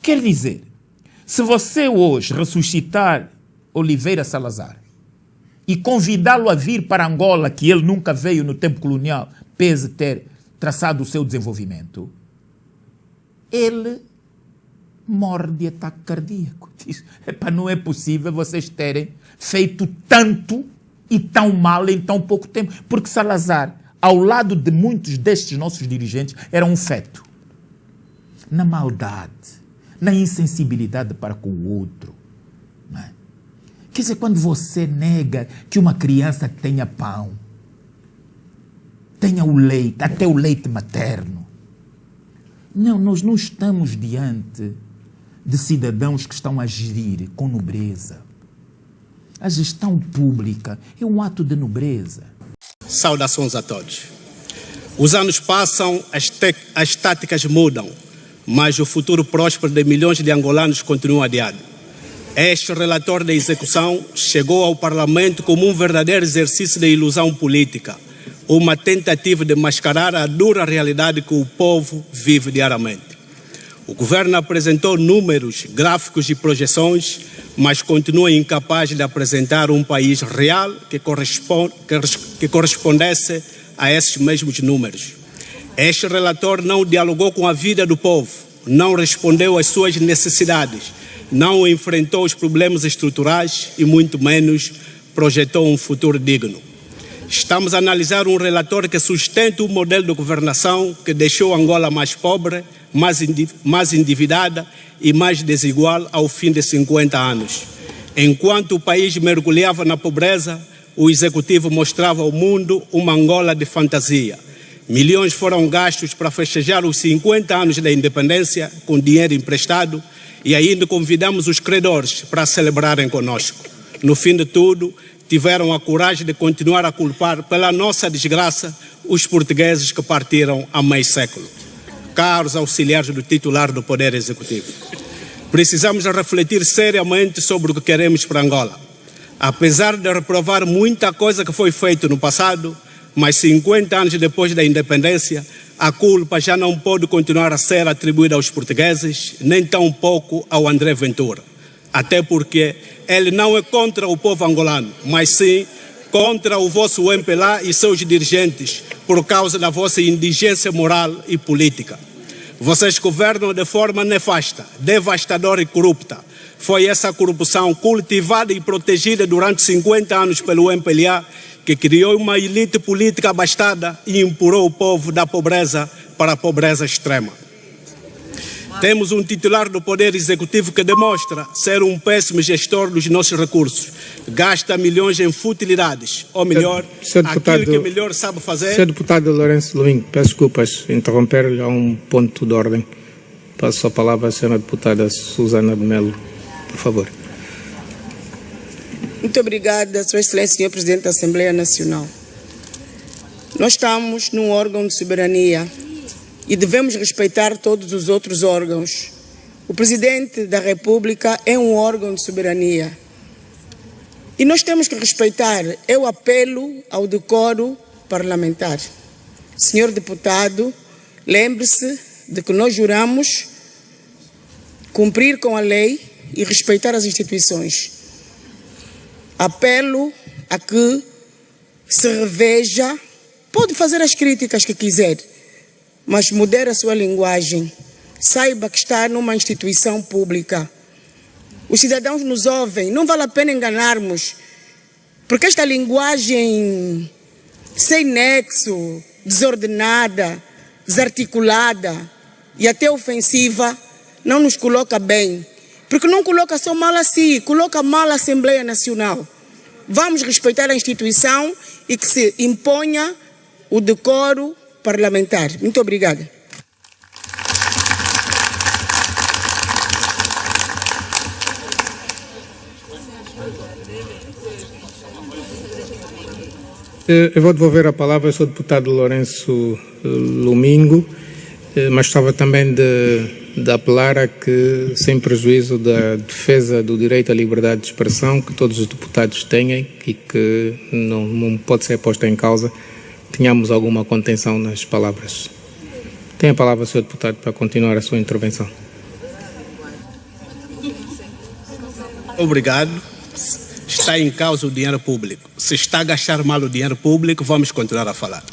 Quer dizer, se você hoje ressuscitar Oliveira Salazar e convidá-lo a vir para Angola, que ele nunca veio no tempo colonial, pese ter traçado o seu desenvolvimento, ele morre de ataque cardíaco. Diz, não é possível vocês terem feito tanto e tão mal em tão pouco tempo. Porque Salazar, ao lado de muitos destes nossos dirigentes, era um feto. Na maldade, na insensibilidade para com o outro. Não é? Quer dizer, quando você nega que uma criança tenha pão, tenha o leite, até o leite materno. Não, nós não estamos diante de cidadãos que estão a gerir com nobreza. A gestão pública é um ato de nobreza. Saudações a todos. Os anos passam, as táticas mudam, mas o futuro próspero de milhões de angolanos continua adiado. Este relatório da execução chegou ao Parlamento como um verdadeiro exercício de ilusão política, uma tentativa de mascarar a dura realidade que o povo vive diariamente. O governo apresentou números, gráficos e projeções, mas continua incapaz de apresentar um país real que correspondesse a esses mesmos números. Este relatório não dialogou com a vida do povo, não respondeu às suas necessidades, não enfrentou os problemas estruturais e muito menos projetou um futuro digno. Estamos a analisar um relatório que sustenta o modelo de governação que deixou Angola mais pobre, mais endividada e mais desigual ao fim de 50 anos. Enquanto o país mergulhava na pobreza, o executivo mostrava ao mundo uma Angola de fantasia. Milhões foram gastos para festejar os 50 anos da independência com dinheiro emprestado e ainda convidamos os credores para celebrarem conosco. No fim de tudo, tiveram a coragem de continuar a culpar pela nossa desgraça os portugueses que partiram há meio século. Caros auxiliares do titular do Poder Executivo, precisamos refletir seriamente sobre o que queremos para Angola. Apesar de reprovar muita coisa que foi feita no passado, mas 50 anos depois da independência, a culpa já não pode continuar a ser atribuída aos portugueses, nem tampouco ao André Ventura. Até porque ele não é contra o povo angolano, mas sim contra o vosso MPLA e seus dirigentes, por causa da vossa indigência moral e política. Vocês governam de forma nefasta, devastadora e corrupta. Foi essa corrupção cultivada e protegida durante 50 anos pelo MPLA que criou uma elite política abastada e empurrou o povo da pobreza para a pobreza extrema. Temos um titular do Poder Executivo que demonstra ser um péssimo gestor dos nossos recursos. Gasta milhões em futilidades, ou melhor, aquilo que melhor sabe fazer. Sr. Deputado Lourenço Luinho, peço desculpas, interromper-lhe a um ponto de ordem. Passo a palavra à Sra. Deputada Susana de Melo, por favor. Muito obrigada, Sua Excelência, Sr. Presidente da Assembleia Nacional. Nós estamos num órgão de soberania e devemos respeitar todos os outros órgãos. O Presidente da República é um órgão de soberania. E nós temos que respeitar. Eu apelo ao decoro parlamentar. Senhor Deputado, lembre-se de que nós juramos cumprir com a lei e respeitar as instituições. Apelo a que se reveja, pode fazer as críticas que quiser, mas modere a sua linguagem. Saiba que está numa instituição pública. Os cidadãos nos ouvem, não vale a pena enganarmos, porque esta linguagem sem nexo, desordenada, desarticulada e até ofensiva não nos coloca bem, porque não coloca só mal a si, coloca mal a Assembleia Nacional. Vamos respeitar a instituição e que se imponha o decoro parlamentar. Muito obrigada. Eu vou devolver a palavra ao Sr. Deputado Lourenço Lumingo, mas estava também de apelar a que, sem prejuízo da defesa do direito à liberdade de expressão que todos os deputados têm e que não pode ser posta em causa, tenhamos alguma contenção nas palavras. Tem a palavra, Sr. Deputado, para continuar a sua intervenção. Obrigado. Está em causa o dinheiro público. Se está a gastar mal o dinheiro público, vamos continuar a falar.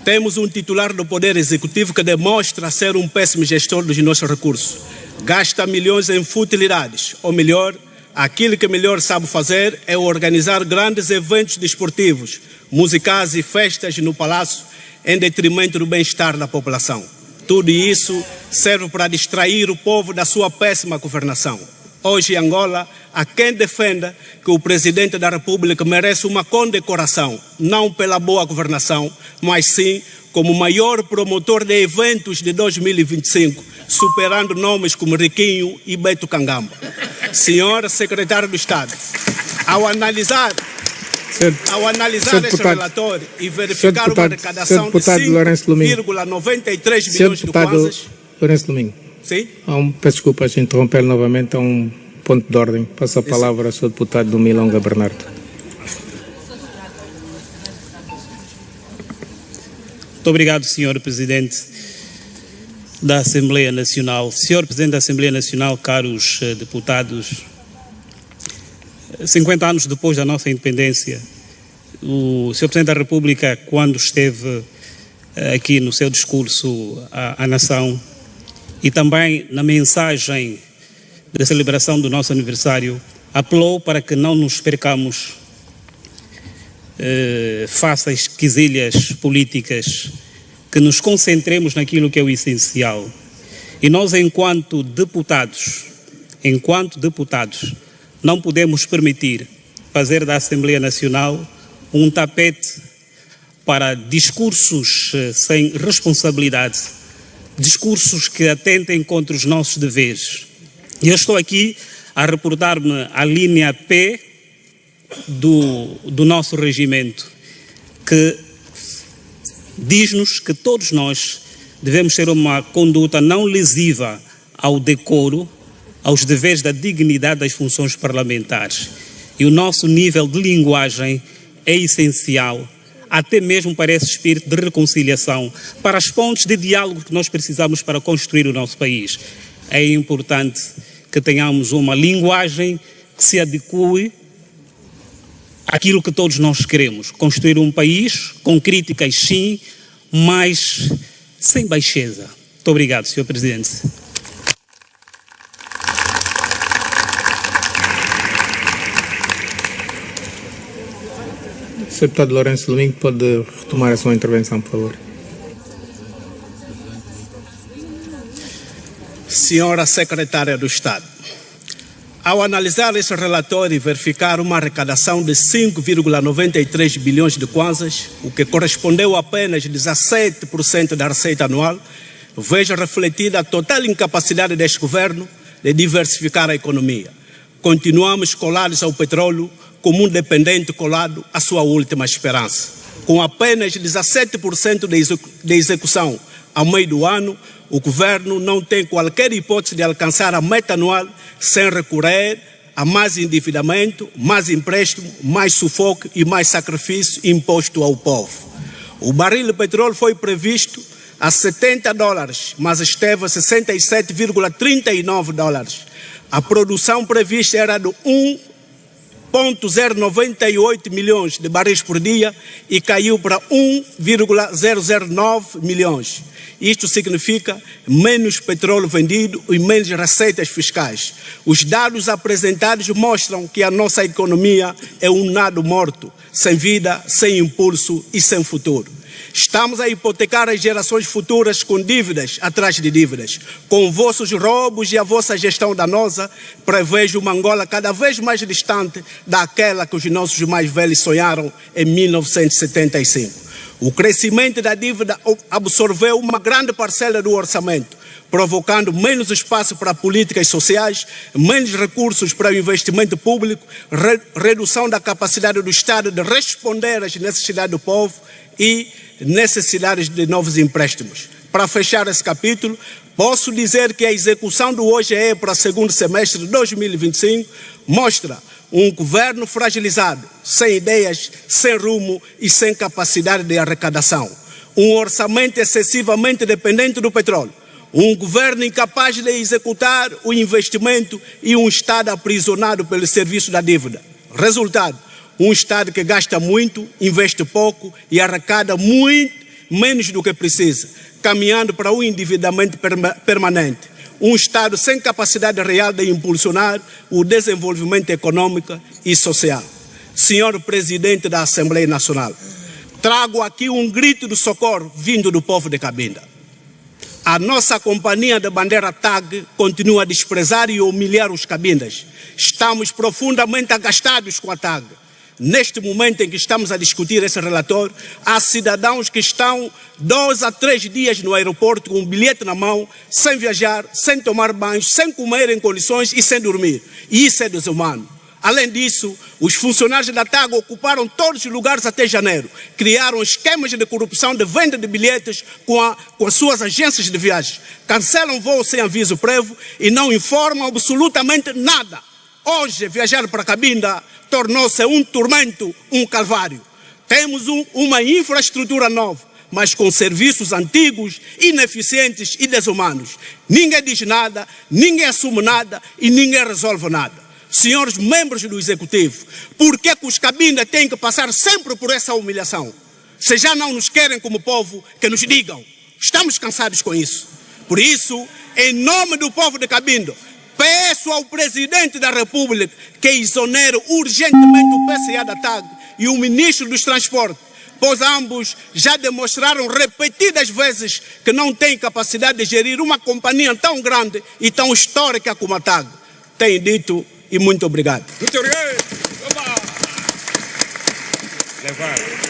Temos um titular do Poder Executivo que demonstra ser um péssimo gestor dos nossos recursos. Gasta milhões em futilidades, ou melhor, aquilo que melhor sabe fazer é organizar grandes eventos desportivos, musicais e festas no Palácio, em detrimento do bem-estar da população. Tudo isso serve para distrair o povo da sua péssima governação. Hoje, em Angola, há quem defenda que o Presidente da República merece uma condecoração, não pela boa governação, mas sim como maior promotor de eventos de 2025, superando nomes como Riquinho e Beto Cangamba. Senhor Secretário do Estado, ao analisar este relatório e verificar uma arrecadação de 5,93 milhões de kwanzas... Lourenço Domingo. Sim? Peço desculpas de interromper novamente, há um ponto de ordem. Passo a palavra ao Sr. Deputado do Milonga Bernardo. Muito obrigado, Sr. Presidente da Assembleia Nacional. Sr. Presidente da Assembleia Nacional, caros deputados, 50 anos depois da nossa independência, o Sr. Presidente da República, quando esteve aqui no seu discurso à nação e também na mensagem da celebração do nosso aniversário, apelou para que não nos percamos face às quesilhas políticas, que nos concentremos naquilo que é o essencial. E nós, enquanto deputados, não podemos permitir fazer da Assembleia Nacional um tapete para discursos sem responsabilidade, discursos que atentem contra os nossos deveres. E eu estou aqui a reportar-me à linha P do nosso regimento, que diz-nos que todos nós devemos ter uma conduta não lesiva ao decoro, aos deveres da dignidade das funções parlamentares. E o nosso nível de linguagem é essencial, até mesmo para esse espírito de reconciliação, para as pontes de diálogo que nós precisamos para construir o nosso país. É importante que tenhamos uma linguagem que se adeque àquilo que todos nós queremos, construir um país com críticas sim, mas sem baixeza. Muito obrigado, Sr. Presidente. Sr. Deputado Lourenço Domingo, pode retomar a sua intervenção, por favor. Senhora Secretária do Estado, ao analisar esse relatório e verificar uma arrecadação de 5,93 bilhões de kwanzas, o que correspondeu a apenas 17% da receita anual, vejo refletida a total incapacidade deste governo de diversificar a economia. Continuamos colados ao petróleo como um dependente colado à sua última esperança. Com apenas 17% de execução ao meio do ano, o governo não tem qualquer hipótese de alcançar a meta anual sem recorrer a mais endividamento, mais empréstimo, mais sufoco e mais sacrifício imposto ao povo. O barril de petróleo foi previsto a $70, mas esteve a $67,39. A produção prevista era de 1,098 milhões de barris por dia e caiu para 1,009 milhões. Isto significa menos petróleo vendido e menos receitas fiscais. Os dados apresentados mostram que a nossa economia é um nado morto, sem vida, sem impulso e sem futuro. Estamos a hipotecar as gerações futuras com dívidas atrás de dívidas. Com vossos roubos e a vossa gestão danosa, prevejo uma Angola cada vez mais distante daquela que os nossos mais velhos sonharam em 1975. O crescimento da dívida absorveu uma grande parcela do orçamento, provocando menos espaço para políticas sociais, menos recursos para o investimento público, redução da capacidade do Estado de responder às necessidades do povo e necessidades de novos empréstimos. Para fechar esse capítulo, posso dizer que a execução do OGE para o segundo semestre de 2025 mostra um governo fragilizado, sem ideias, sem rumo e sem capacidade de arrecadação. Um orçamento excessivamente dependente do petróleo. Um governo incapaz de executar o investimento e um Estado aprisionado pelo serviço da dívida. Resultado, um Estado que gasta muito, investe pouco e arrecada muito menos do que precisa, caminhando para um endividamento permanente. Um Estado sem capacidade real de impulsionar o desenvolvimento econômico e social. Senhor Presidente da Assembleia Nacional, trago aqui um grito de socorro vindo do povo de Cabinda. A nossa companhia de bandeira TAG continua a desprezar e humilhar os cabindas. Estamos profundamente agastados com a TAG. Neste momento em que estamos a discutir esse relatório, há cidadãos que estão 2 a 3 dias no aeroporto com um bilhete na mão, sem viajar, sem tomar banho, sem comer em condições e sem dormir. E isso é desumano. Além disso, os funcionários da TAG ocuparam todos os lugares até janeiro. Criaram esquemas de corrupção de venda de bilhetes com as suas agências de viagens. Cancelam voos sem aviso prévio e não informam absolutamente nada. Hoje, viajar para Cabinda tornou-se um tormento, um calvário. Temos uma infraestrutura nova, mas com serviços antigos, ineficientes e desumanos. Ninguém diz nada, ninguém assume nada e ninguém resolve nada. Senhores membros do Executivo, por que os Cabinda têm que passar sempre por essa humilhação? Se já não nos querem como povo, que nos digam. Estamos cansados com isso. Por isso, em nome do povo de Cabinda, peço ao Presidente da República que exonere urgentemente o PCA da TAG e o Ministro dos Transportes, pois ambos já demonstraram repetidas vezes que não têm capacidade de gerir uma companhia tão grande e tão histórica como a TAG. Tenho dito e muito obrigado. Levar.